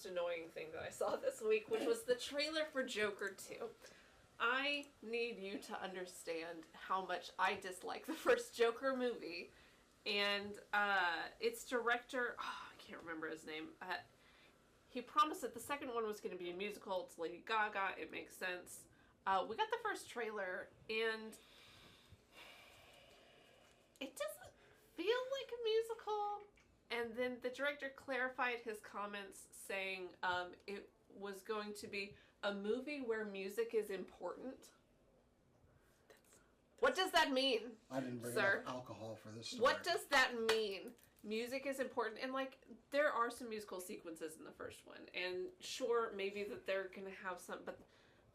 most annoying thing that I saw this week, which was the trailer for Joker 2. I need you to understand how much I dislike the first Joker movie. And its director, I can't remember his name. He promised that the second one was going to be a musical. It's Lady Gaga. It makes sense. We got the first trailer, and it doesn't feel like a musical. And then the director clarified his comments, saying it was going to be a movie where music is important. What does that mean? I didn't bring enough alcohol for this story. What does that mean? Music is important. And, like, there are some musical sequences in the first one. And sure, maybe that they're going to have some, but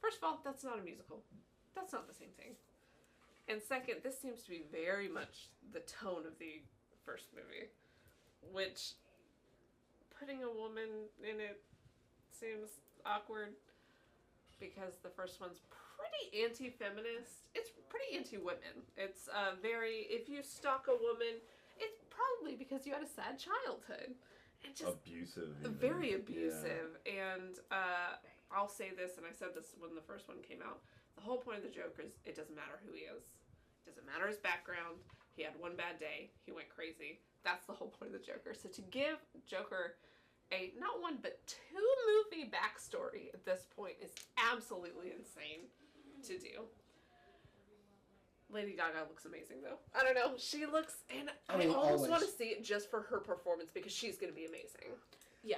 first of all, that's not a musical. That's not the same thing. And second, this seems to be very much the tone of the first movie. Which, putting a woman in it seems awkward. Because the first one's pretty anti-feminist. It's pretty anti-women. It's very, if you stalk a woman, it's probably because you had a sad childhood. And just abusive. Very abusive. Yeah. And I'll say this, and I said this when the first one came out. The whole point of the Joker is it doesn't matter who he is. It doesn't matter his background. He had one bad day. He went crazy. That's the whole point of the Joker. So to give Joker a not one but two movie backstory at this point is absolutely insane to do. Lady Gaga looks amazing though. I don't know. She looks, and I almost want to see it just for her performance because she's going to be amazing. Yeah.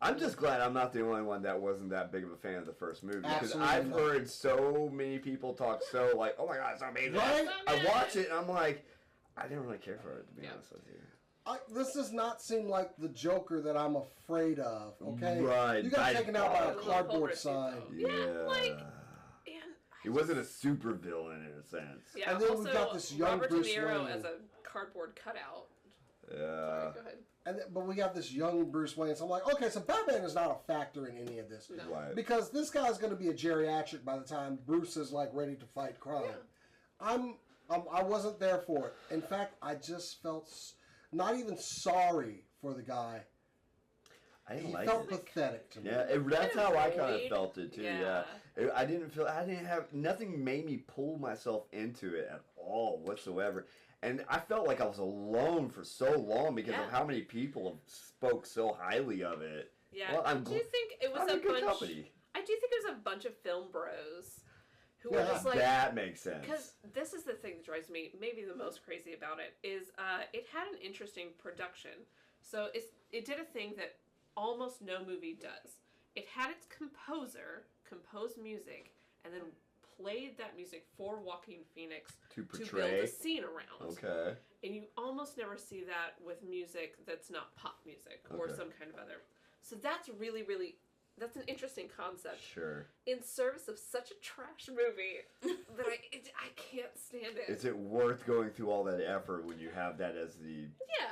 I'm just glad I'm not the only one that wasn't that big of a fan of the first movie. Because I've heard so many people talk so like, oh my god, it's amazing. Right? I watch it and I'm like, I didn't really care for it, to be honest with you. This does not seem like the Joker that I'm afraid of, okay? Right. You got taken out by a cardboard sign. Yeah. He wasn't a super villain in a sense. Yeah, and then also, we got this young Robert Bruce De Niro Wayne as a cardboard cutout. Yeah. Sorry, go ahead. But we got this young Bruce Wayne. So I'm like, okay, so Batman is not a factor in any of this. No. Right. Because this guy's going to be a geriatric by the time Bruce is like ready to fight crime. Yeah. I wasn't there for it. In fact, I just felt not even sorry for the guy. He felt pathetic to me. Yeah, that's how I kind of felt it too. Yeah. I didn't have nothing made me pull myself into it at all whatsoever, and I felt like I was alone for so long because of how many people have spoke so highly of it. Yeah, well, I do think it was a bunch. Company. I do think it was a bunch of film bros who were just like, that makes sense. Because this is the thing that drives me maybe the most crazy about it is it had an interesting production. So it did a thing that almost no movie does. It had its composer compose music and then played that music for Joaquin Phoenix to build a scene around. Okay. And you almost never see that with music that's not pop music or some kind of other. So that's really, really, that's an interesting concept. Sure. In service of such a trash movie that I can't stand it. Is it worth going through all that effort when you have that as the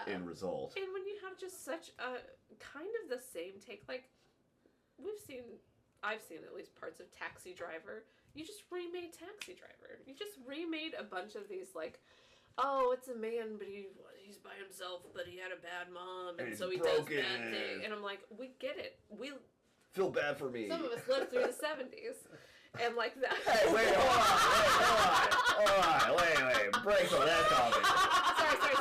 end result? And when you have just such a kind of the same take, like I've seen at least parts of Taxi Driver. You just remade Taxi Driver. You just remade a bunch of these like, oh, it's a man, but he's by himself, but he had a bad mom, and so he does bad things. And I'm like, we get it. We feel bad for me. Some of us lived through the 70s. And like that. Hey, wait, hold on. Break on that topic.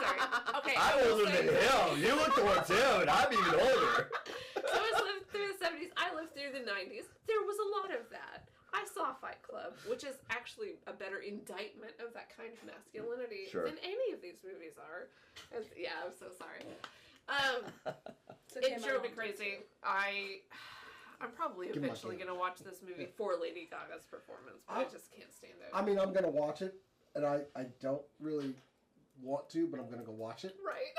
Sorry. Okay. I'm older than him. You look towards him, and I'm even older. Some of us lived through the 70s. I lived through the 90s. There was a lot of that. I saw Fight Club, which is actually a better indictment of that kind of masculinity than any of these movies are. And, yeah, I'm so sorry. It drove me crazy. I'm probably eventually going to watch this movie for Lady Gaga's performance, but I just can't stand it. I mean, I'm going to watch it, and I don't really want to, but I'm going to go watch it. Right.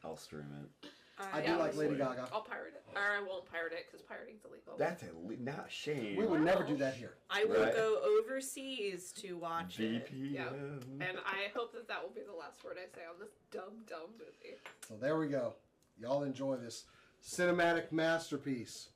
I'll stream it. I do like Lady Gaga. I'll pirate it. Or I won't pirate it, because pirating's illegal. That's not a shame. We would never do that here. I will go overseas to watch it. Yeah. And I hope that will be the last word I say on this dumb movie. So there we go. Y'all enjoy this cinematic masterpiece.